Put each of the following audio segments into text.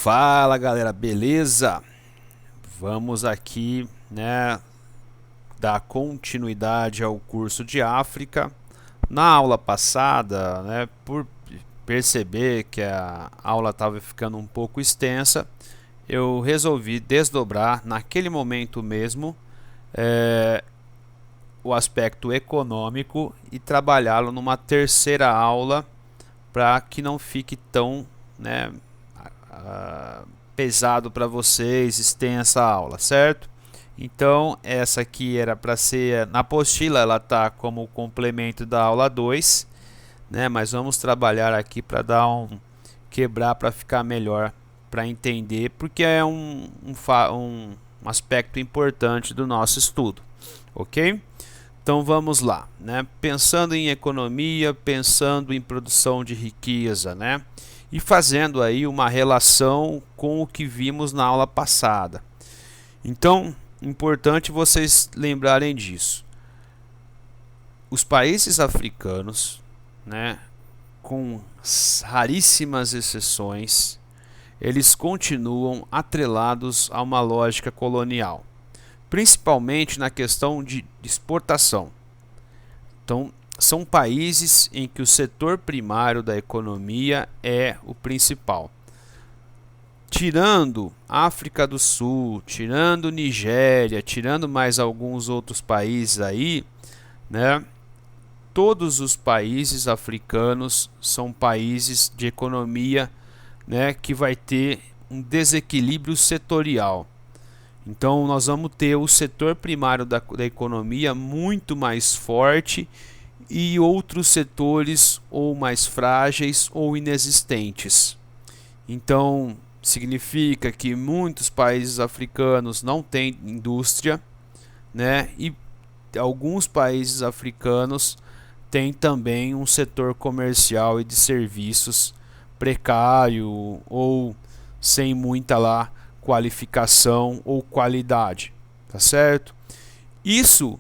Fala galera, beleza? Vamos aqui, dar continuidade ao curso de África. Na aula passada, por perceber que a aula estava ficando um pouco extensa, eu resolvi desdobrar naquele momento mesmo o aspecto econômico e trabalhá-lo numa terceira aula para que não fique tão, pesado para vocês, extensa a aula, certo? Então, essa aqui era para ser, na apostila ela tá como complemento da aula 2, mas vamos trabalhar aqui para dar quebrar para ficar melhor, para entender, porque é um aspecto importante do nosso estudo, ok? Então vamos lá, pensando em economia, pensando em produção de riqueza, e fazendo aí uma relação com o que vimos na aula passada. Então, importante vocês lembrarem disso. Os países africanos, com raríssimas exceções, eles continuam atrelados a uma lógica colonial, principalmente na questão de exportação. Então, são países em que o setor primário da economia é o principal. Tirando África do Sul, tirando Nigéria, tirando mais alguns outros países aí, todos os países africanos são países de economia, que vai ter um desequilíbrio setorial. Então nós vamos ter o setor primário da economia muito mais forte e outros setores ou mais frágeis ou inexistentes. Então significa que muitos países africanos não têm indústria, e alguns países africanos têm também um setor comercial e de serviços precário ou sem muita qualificação ou qualidade, tá certo? Isso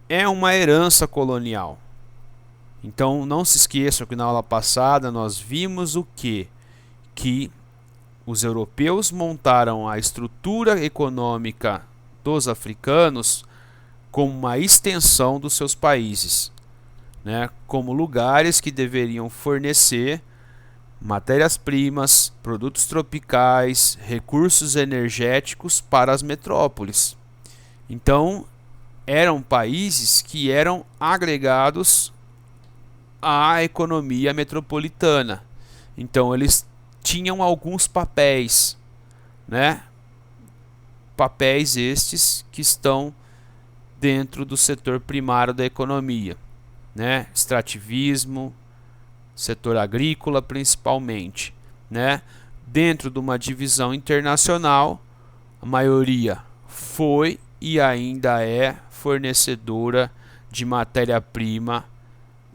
é uma herança colonial. Então não se esqueçam que na aula passada nós vimos o que os europeus montaram a estrutura econômica dos africanos como uma extensão dos seus países, como lugares que deveriam fornecer matérias-primas, produtos tropicais, recursos energéticos para as metrópoles. Então, eram países que eram agregados à economia metropolitana. Então, eles tinham alguns papéis, papéis estes que estão dentro do setor primário da economia, extrativismo, setor agrícola principalmente, dentro de uma divisão internacional, a maioria foi e ainda é fornecedora de matéria-prima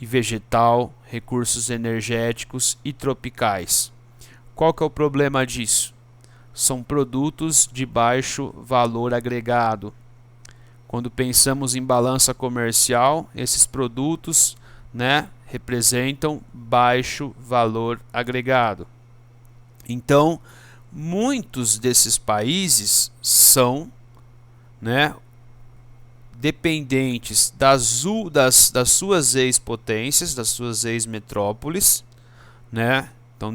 e vegetal, recursos energéticos e tropicais. Qual que é o problema disso? São produtos de baixo valor agregado. Quando pensamos em balança comercial, esses produtos, representam baixo valor agregado. Então, muitos desses países são, dependentes das suas ex-potências, das suas ex-metrópoles, então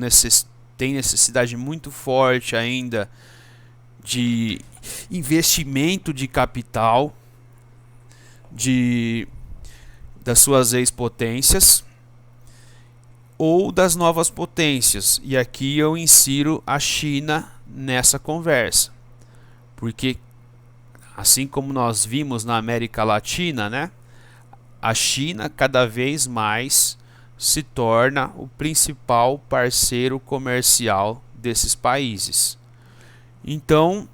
tem necessidade muito forte ainda de investimento de capital das suas ex-potências ou das novas potências. E aqui eu insiro a China nessa conversa, porque assim como nós vimos na América Latina, a China cada vez mais se torna o principal parceiro comercial desses países. Então,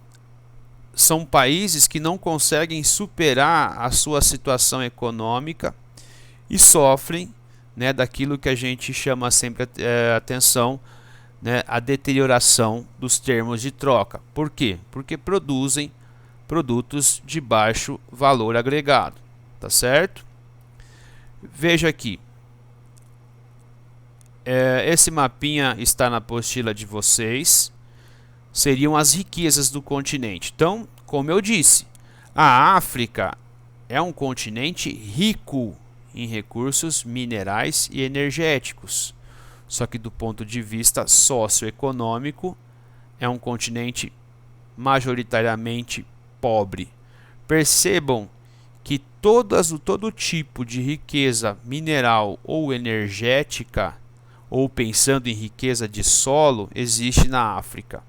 são países que não conseguem superar a sua situação econômica e sofrem, daquilo que a gente chama sempre atenção, a deterioração dos termos de troca. Por quê? Porque produzem produtos de baixo valor agregado, tá certo? Veja aqui, esse mapinha está na apostila de vocês, seriam as riquezas do continente. Então, como eu disse, a África é um continente rico em recursos minerais e energéticos. Só que do ponto de vista socioeconômico, é um continente majoritariamente pobre. Percebam que todo tipo de riqueza mineral ou energética, ou pensando em riqueza de solo, existe na África.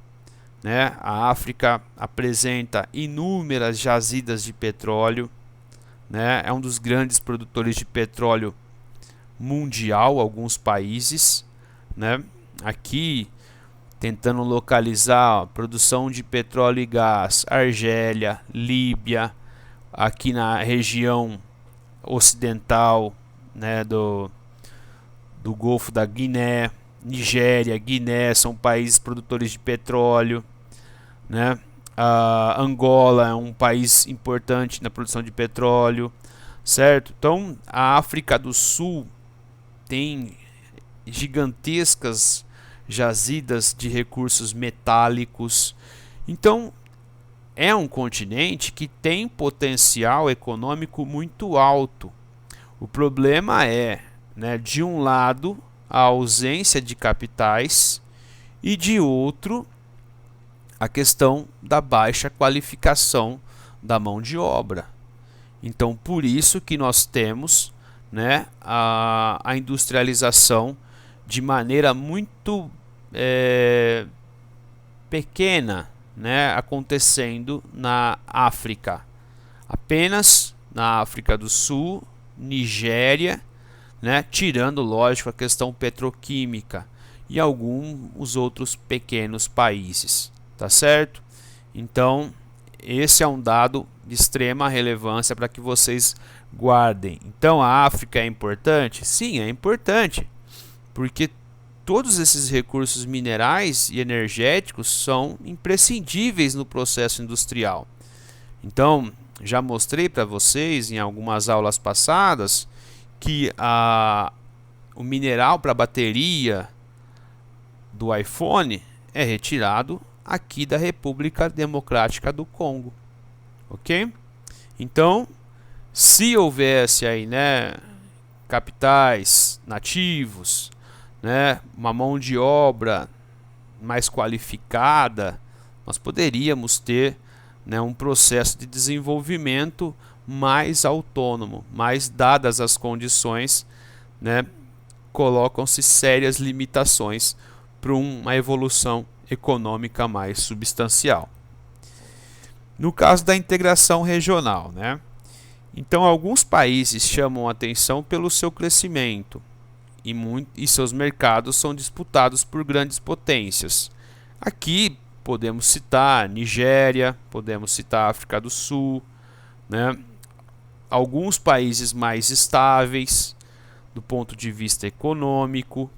Né? A África apresenta inúmeras jazidas de petróleo, né? É um dos grandes produtores de petróleo mundial, alguns países, né? Aqui tentando localizar a produção de petróleo e gás, Argélia, Líbia, aqui na região ocidental, né, do Golfo da Guiné, Nigéria, Guiné são países produtores de petróleo, né? A Angola é um país importante na produção de petróleo, certo? Então, a África do Sul tem gigantescas jazidas de recursos metálicos. Então, é um continente que tem potencial econômico muito alto. O problema é, né, de um lado, a ausência de capitais e de outro, a questão da baixa qualificação da mão de obra. Então, por isso que nós temos, né, a industrialização de maneira muito pequena, né, acontecendo na África. Apenas na África do Sul, Nigéria, né, tirando, lógico, a questão petroquímica e alguns outros pequenos países. Tá certo? Então, esse é um dado de extrema relevância para que vocês guardem. Então, a África é importante? Sim, é importante, porque todos esses recursos minerais e energéticos são imprescindíveis no processo industrial. Então, já mostrei para vocês em algumas aulas passadas que o mineral para a bateria do iPhone é retirado aqui da República Democrática do Congo, ok? Então, se houvesse aí, né, capitais nativos, né, uma mão de obra mais qualificada, nós poderíamos ter, né, um processo de desenvolvimento mais autônomo, mas dadas as condições, né, colocam-se sérias limitações para uma evolução econômica mais substancial. No caso da integração regional, né? Então, alguns países chamam a atenção pelo seu crescimento e seus mercados são disputados por grandes potências. Aqui podemos citar Nigéria, podemos citar África do Sul, né? Alguns países mais estáveis do ponto de vista econômico,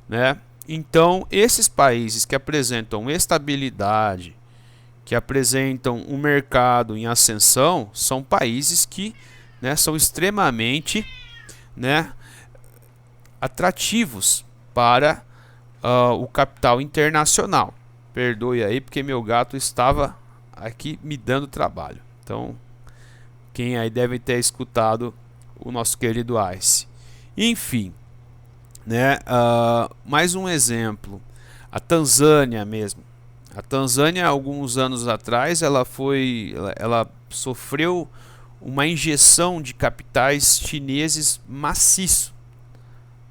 né? Então, esses países que apresentam estabilidade, que apresentam um mercado em ascensão, são países que, né, são extremamente, né, atrativos para o capital internacional. Perdoe aí porque meu gato estava aqui me dando trabalho. Então, quem aí deve ter escutado o nosso querido Ice. Enfim, né, mais um exemplo, a Tanzânia mesmo. A Tanzânia, alguns anos atrás, ela sofreu uma injeção de capitais chineses maciço,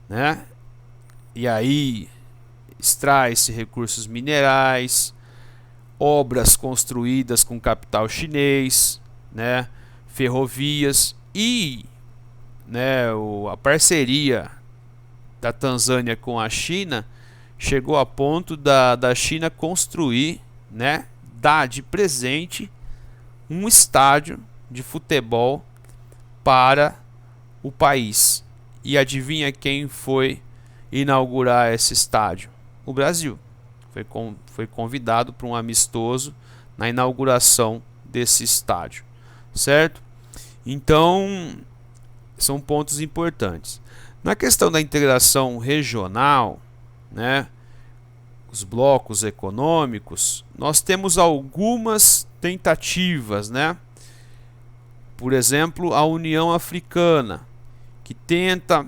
né? E aí extrai-se recursos minerais, obras construídas com capital chinês, né? Ferrovias e, né, a parceria da Tanzânia com a China chegou a ponto da China construir, né, dar de presente um estádio de futebol para o país. E adivinha quem foi inaugurar esse estádio? O Brasil. Foi convidado para um amistoso na inauguração desse estádio, certo? Então, são pontos importantes. Na questão da integração regional, né, os blocos econômicos, nós temos algumas tentativas, né? Por exemplo, a União Africana, que tenta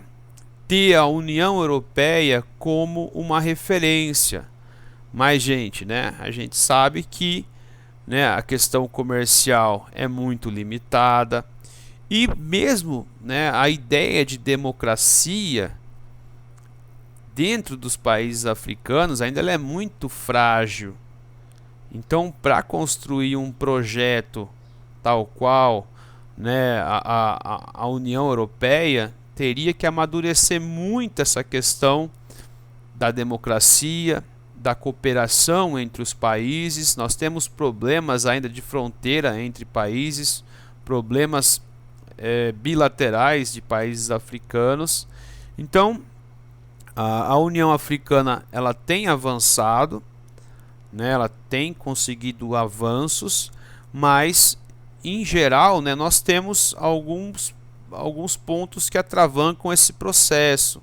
ter a União Europeia como uma referência. Mas, gente, né, a gente sabe que, né, a questão comercial é muito limitada e mesmo, né, a ideia de democracia dentro dos países africanos ainda ela é muito frágil. Então, para construir um projeto tal qual, né, a União Europeia teria que amadurecer muito essa questão da democracia, da cooperação entre os países. Nós temos problemas ainda de fronteira entre países, problemas bilaterais de países africanos. Então, a União Africana ela tem avançado, né, ela tem conseguido avanços, mas em geral, né, nós temos alguns pontos que atravancam esse processo.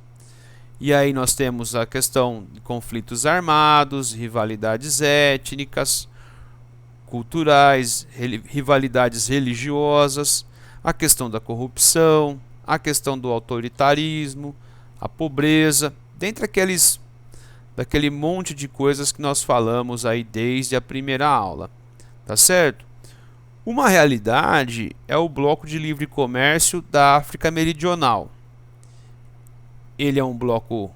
E aí nós temos a questão de conflitos armados, rivalidades étnicas, culturais, rivalidades religiosas, a questão da corrupção, a questão do autoritarismo, a pobreza, dentre daquele monte de coisas que nós falamos aí desde a primeira aula, tá certo? Uma realidade é o bloco de livre comércio da África Meridional. Ele é um bloco,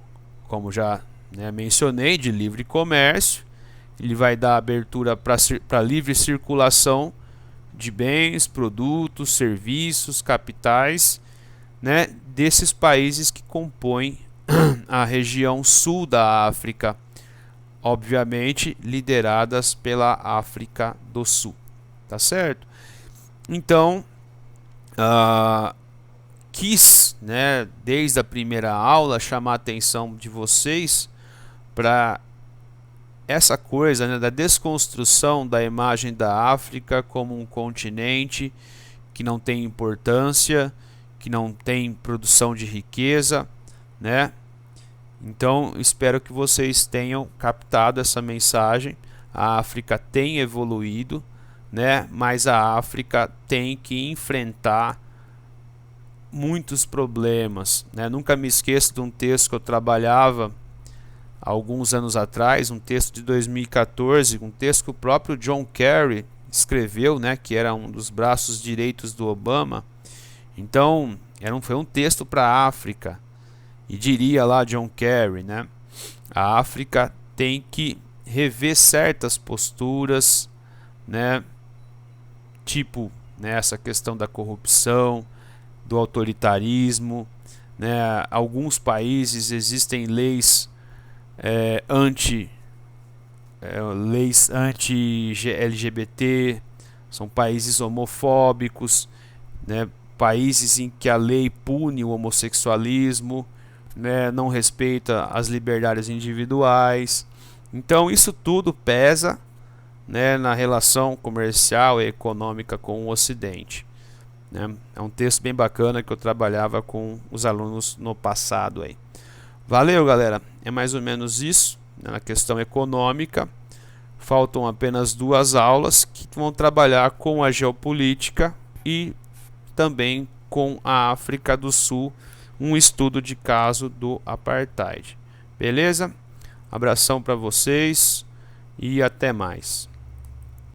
como já, né, mencionei, de livre comércio. Ele vai dar abertura para livre circulação de bens, produtos, serviços, capitais, né, desses países que compõem a região sul da África, obviamente lideradas pela África do Sul, tá certo? Então, quis, né, desde a primeira aula, chamar a atenção de vocês para essa coisa, né, da desconstrução da imagem da África como um continente que não tem importância, que não tem produção de riqueza, né? Então, espero que vocês tenham captado essa mensagem. A África tem evoluído, né? Mas a África tem que enfrentar muitos problemas, né? Nunca me esqueço de um texto que eu trabalhava há alguns anos atrás, um texto de 2014, um texto que o próprio John Kerry escreveu, né? Que era um dos braços direitos do Obama. Então, foi um texto para a África. E diria lá John Kerry, né? A África tem que rever certas posturas, né? Tipo, né, essa questão da corrupção, do autoritarismo, né? Alguns países existem leis anti-LGBT, são países homofóbicos, né? Países em que a lei pune o homossexualismo, né? Não respeita as liberdades individuais. Então isso tudo pesa, né, na relação comercial e econômica com o Ocidente, né? É um texto bem bacana que eu trabalhava com os alunos no passado aí. Valeu, galera, é mais ou menos isso, né, na questão econômica. Faltam apenas 2 aulas que vão trabalhar com a geopolítica e também com a África do Sul, um estudo de caso do apartheid. Beleza? Abração para vocês e até mais.